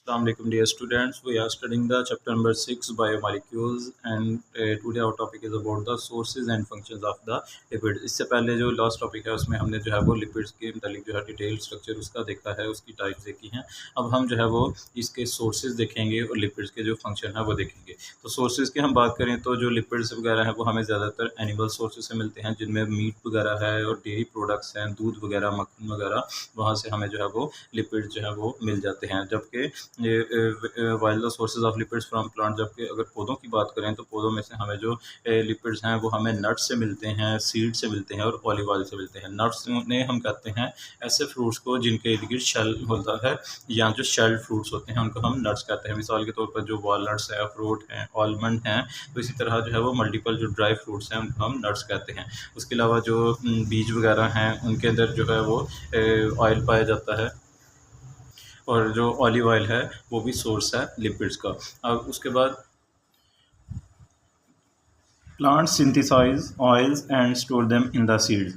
Assalamu alaikum dear students. We are studying the chapter number 6 biomolecules and today our topic is about the sources and functions of the lipids. इससे पहले जो last topic है उसमें हमने जो है वो लिपिड्स के मतलब जो है डिटेल स्ट्रक्चर उसका देखा है, उसकी टाइप्स देखी हैं। अब हम जो है वो इसके सोर्सेज देखेंगे और लिपिड्स के जो फंक्शन है वो देखेंगे। तो सोर्सेज की हम बात करें तो जो लिपिड्स वगैरह हैं वो हमें ज़्यादातर एनिमल सोर्सेज से मिलते हैं, जिनमें मीट वगैरह है और डेयरी प्रोडक्ट्स हैं, दूध वगैरह, मक्खन वगैरह, वहाँ से हमें जो है वो लिपिड्स जो है वो मिल जाते हैं। जबकि while the sources of lipids from plant, जबकि अगर पौधों की बात करें तो पौधों में से हमें जो लिपिड्स हैं वो हमें नट्स से मिलते हैं, सीड से मिलते हैं और ऑलिव ऑयल से मिलते हैं। नट्स ने हम कहते हैं ऐसे फ्रूट्स को जिनके इर्द गिर्द शेल होता है, या जो शेल्ड फ्रूट्स होते हैं उनको हम नट्स कहते हैं। मिसाल के तौर पर जो वॉलनट्स हैं, अखरोट हैं, आलमंड हैं, तो इसी तरह जो है वो मल्टीपल जो ड्राई फ्रूट्स हैं उनको हम नट्स कहते हैं। उसके अलावा जो बीज वगैरह हैं उनके अंदर जो है वो ऑयल पाया जाता है, और जो ऑलिव ऑयल है वो भी सोर्स है लिपिड्स का। अब उसके बाद plant synthesize oils and store them in the seeds.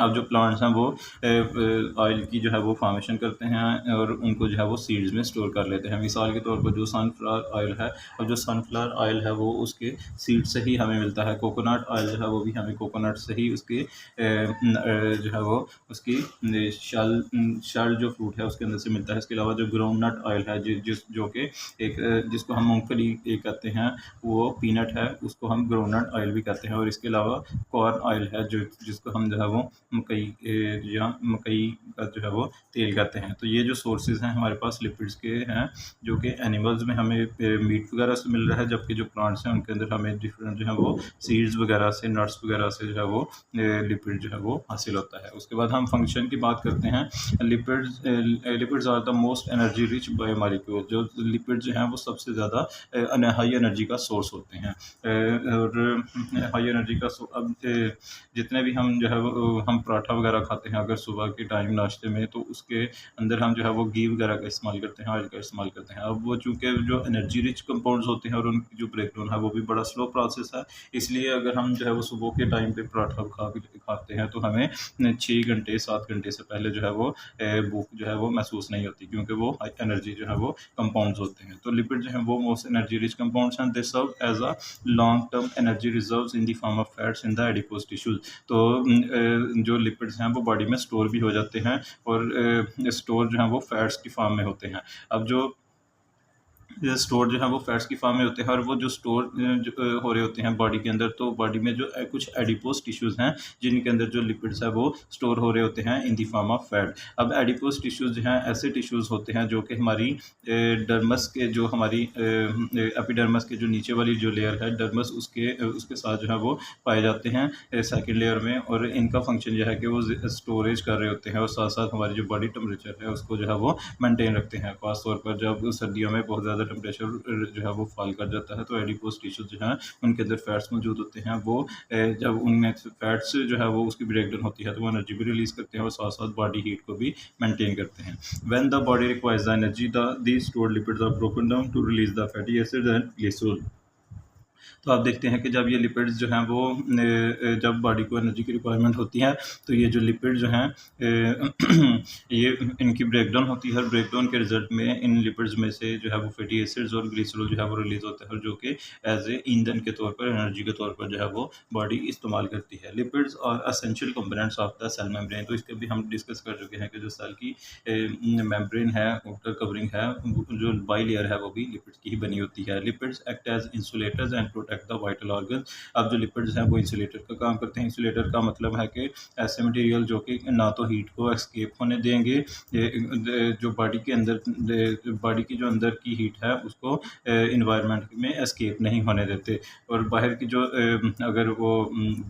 अब जो प्लांट्स हैं वो ऑयल की जो है वो फॉर्मेशन करते हैं और उनको जो है वो सीड्स में स्टोर कर लेते हैं। मिसाल के तौर पर जो सनफ्लावर ऑयल है, अब जो सनफ्लावर ऑयल है वो उसके सीड से ही हमें मिलता है। कोकोनट ऑयल जो है वो भी हमें कोकोनट से ही उसके जो है वो उसकी शल जो फ्रूट है उसके अंदर से मिलता है। इसके अलावा जो ग्राउंडनट ऑयल है जो कि एक जिसको हम मूँगफली कहते हैं, वो पीनट है, उसको हम ग्राउंडनट ऑयल भी कहते हैं। और इसके अलावा कॉर्न ऑयल है जो जिसको हम जो है वो मकई या मकई का जो है वो तेल कहते हैं। तो ये जो सोर्सेज हैं हमारे पास लिपिड्स के हैं, जो कि एनिमल्स में हमें मीट वगैरह से मिल रहा है, जबकि जो प्लांट्स हैं उनके अंदर हमें डिफरेंट जो है वो सीड्स वगैरह से, नट्स वगैरह से जो है वो लिपिड जो है वो हासिल होता है। उसके बाद हम फंक्शन की बात करते हैं। Lipids are the most energy rich biomolecule. जो लिपिड जो हैं वो सबसे ज़्यादा हाई एनर्जी का सोर्स होते हैं। और हाई एनर्जी का अब जितने भी हम जो है वो हम पराठा वगैरह खाते हैं अगर सुबह के टाइम नाश्ते में, तो उसके अंदर हम जो है वो घी वगैरह का इस्तेमाल करते हैं, ऑयल का इस्तेमाल करते हैं। अब वो चूँकि जो एनर्जी रिच कंपाउंड्स होते हैं और उनकी जो ब्रेकडाउन है वो भी बड़ा स्लो प्रोसेस है, इसलिए अगर हम जो है वो सुबह के टाइम पे पराठा खाते हैं तो हमें 6 घंटे 7 घंटे से पहले जो है वो भूख जो है वो महसूस नहीं होती, क्योंकि वो हाई एनर्जी जो है वो कंपाउंड्स होते हैं। तो लिपिड जो है वो मोस्ट एनर्जी रिच कंपाउंड्स हैं। They serve as a long term energy reserves in the form of fats in the adipose tissues. तो जो लिपिड्स हैं वो बॉडी में स्टोर भी हो जाते हैं और स्टोर जो है वो फैट्स की फॉर्म में होते हैं। अब जो ये स्टोर जो है वो फैट्स की फॉर्म में होते हैं, और वो जो स्टोर हो रहे होते हैं बॉडी के अंदर, तो बॉडी में जो कुछ एडिपोज टिश्यूज़ हैं जिनके अंदर जो लिपिड्स है वो स्टोर हो रहे होते हैं इन दी फॉर्म ऑफ फैट। अब एडिपोज टिश्यूज़ जो हैं ऐसे टिश्यूज़ होते हैं जो कि हमारी डर्मस के जो हमारी एपिडर्मस के जो नीचे वाली जो लेयर है डर्मस, उसके साथ जो है वो पाए जाते हैं सेकेंड लेयर में। और इनका फंक्शन जो है कि वो स्टोरेज कर रहे होते हैं और साथ साथ हमारी जो बॉडी टेम्परेचर है उसको जो है वो मेंटेन रखते हैं। खासतौर पर जब सर्दियों में बहुत ज़्यादा टेम्परेचर जो है वो फॉल कर जाता है, तो एडिपोज टिश्यूज जो हैं उनके अंदर फैट्स मौजूद होते हैं। वो जब उनमें फैट्स जो है वो उसकी ब्रेकडाउन होती है तो वो एनर्जी भी रिलीज़ करते हैं और साथ साथ बॉडी हीट को भी मेंटेन करते हैं। When the body requires the energy, the stored lipids are broken down to release the fatty acids and glycerol. तो आप देखते हैं कि जब ये लिपिड्स जो हैं वो जब बॉडी को एनर्जी की रिक्वायरमेंट होती है तो ये जो लिपिड जो हैं ये इनकी ब्रेकडाउन होती है, और ब्रेकडाउन के रिजल्ट में इन लिपिड्स में से जो है वो फैटी एसिड्स और ग्लिसरॉल जो है वो रिलीज होता है, और जो कि एज ए ईंधन के तौर पर, एनर्जी के तौर पर जो है वो बॉडी इस्तेमाल करती है। Lipids are essential components of the cell membrane. तो इसके भी हम डिस्कस कर चुके हैं कि जो सेल की मेम्ब्रेन है, आउटर कवरिंग है, जो बाई लेयर है वो भी लिपिड्स की ही बनी होती है। Lipids act as insulators and protect the vital organ. अब जो लिपिड्स हैं वो इंसुलेटर का काम करते हैं। इंसुलेटर का मतलब है कि ऐसे मटेरियल जो कि ना तो हीट को एस्केप होने देंगे, जो बॉडी के अंदर बॉडी की जो अंदर की हीट है उसको इन्वायरमेंट में एस्केप नहीं होने देते, और बाहर की जो अगर वो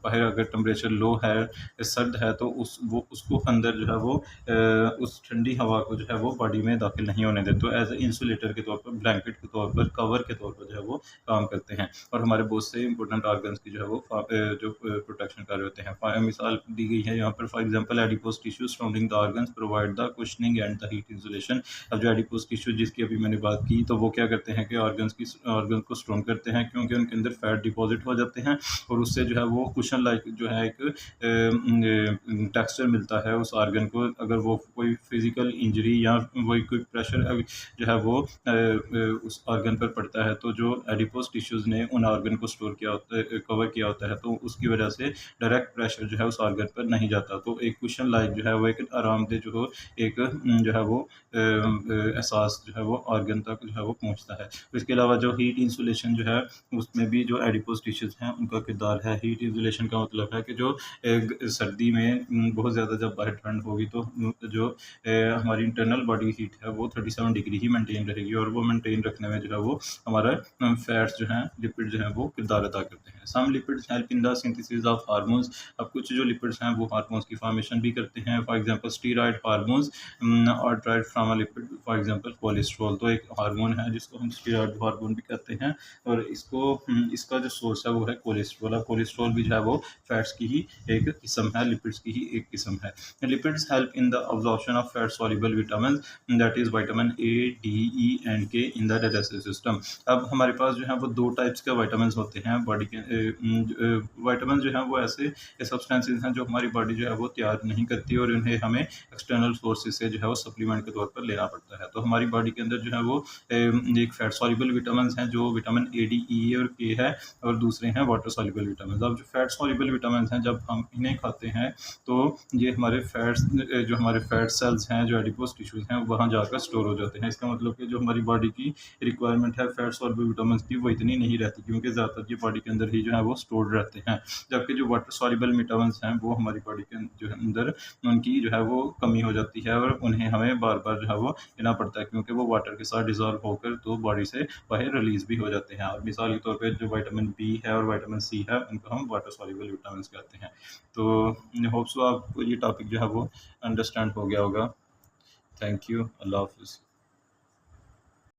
बाहर अगर टेम्परेचर लो है, सर्द है, तो उसको अंदर जो है वो उस ठंडी हवा को जो है वो बॉडी में दाखिल नहीं होने देते। तो एज ए इंसुलेटर के तौर पर, ब्लैंकेट के तौर पर, कवर के तौर पर जो है वो काम करते हैं। और हमारे बहुत से इंपॉर्टेंट ऑर्गन्स की जो है वो जो प्रोटेक्शन कर रहे होते हैं। मिसाल दी गई है यहाँ पर, for example adipose tissue surrounding the organs provide the cushioning and the heat insulation. अब जो एडिपोज टिश्यू जिसकी अभी मैंने बात की, तो वो क्या करते हैं कि ऑर्गन को स्ट्रॉन्ग करते हैं, क्योंकि उनके अंदर फैट डिपॉजिट हो जाते हैं और उससे जो है वो कुशन लाइक जो है एक टेक्सचर मिलता है उस ऑर्गन को। अगर वो कोई फिजिकल इंजरी या वही कोई प्रेशर जो है वो उस ऑर्गन पर पड़ता है, तो जो एडिपोज टिश्यूज़ ने उन ऑर्गन को स्टोर किया होता है, कवर किया होता है, तो उसकी वजह से डायरेक्ट प्रेशर जो है उस ऑर्गन पर नहीं जाता, तो एक कुशन लाइक जो है वो एक आरामदेह जो हो एक जो है वो एहसास जो है वो ऑर्गन तक जो है वो पहुँचता है। तो इसके अलावा जो हीट इंसुलेशन जो है उसमें भी जो एडिपोज टिश्यूज़ हैं उनका किरदार है। हीट इंसुलेशन का मतलब है कि जो सर्दी में बहुत ज़्यादा जब बाहर ठंड होगी तो जो हमारी इंटरनल बॉडी हीट है वो 37 डिग्री ही मेंटेन रहेगी, और वो मेंटेन रखने में जो है वो हमारा फैट्स जो हैं, लिपिड जो हैं वो किरदार अदा करते हैं। Some lipids help in the synthesis of hormones. अब कुछ जो लिपिड्स हैं वो हार्मोन्स की फॉर्मेशन भी करते हैं। फॉर एग्जांपल स्टीरॉयड हार्मोन्स और dried from a lipid, for example cholesterol. तो एक हार्मोन है जिसको हम स्टीरॉयड हार्मोन भी कहते हैं, और इसका जो सोर्स है वो है कोलेस्ट्रॉल। और कोलेस्ट्रॉल भी जो है वो फैट्स की ही एक किस्म है, लिपिड्स की ही एक किस्म है। Lipids help in the absorption of fat soluble vitamin, that is vitamin A, D, E and के इन द डाइजेस्टिव सिस्टम। अब हमारे पास जो है वो दो टाइप्स के विटामिन होते हैं बॉडी के। विटामिन जो है वो ऐसे सब्सटेंसेस हैं जो हमारी बॉडी जो है वो तैयार नहीं करती, और उन्हें हमें एक्सटर्नल सोर्सेज से जो है वो सप्लीमेंट के तौर पर लेना पड़ता है। तो हमारी बॉडी के अंदर जो है वो एक फैट सॉल्युबल विटामिन हैं जो विटामिन ए, डी, ई और के है, और दूसरे हैं वाटर सॉल्युबल विटामिन। अब जो फैट सॉल्युबल विटामिन हैं जब हम इन्हें खाते हैं तो ये हमारे जो हमारे फैट सेल्स हैं, जो एडिपोज टिश्यूज़ हैं, वहाँ जाकर स्टोर हो जाते हैं। इसका मतलब कि जो हमारी बॉडी की रिक्वायरमेंट है फैट सॉल्युबल विटामिन की वो इतनी नहीं रहती, क्योंकि ज़्यादातर ये बॉडी के अंदर ही जो है वो स्टोर्ड रहते हैं। जबकि जो वाटर सॉल्युबल विटामिन हैं वो हमारी बॉडी के जो है अंदर उनकी जो है वो कमी हो जाती है, और उन्हें हमें बार बार जो है वो लेना पड़ता है, क्योंकि वो वाटर के साथ डिजॉल्व होकर तो बॉडी से बाहर रिलीज भी हो जाते हैं। और मिसाल के तौर पर जो विटामिन बी है और विटामिन सी है उनको हम वाटर सॉल्युबल विटामिन कहते हैं। तो होप्स आपको ये टॉपिक जो है वो अंडरस्टैंड हो गया होगा। Thank you. अल्लाह हाफ़िज़।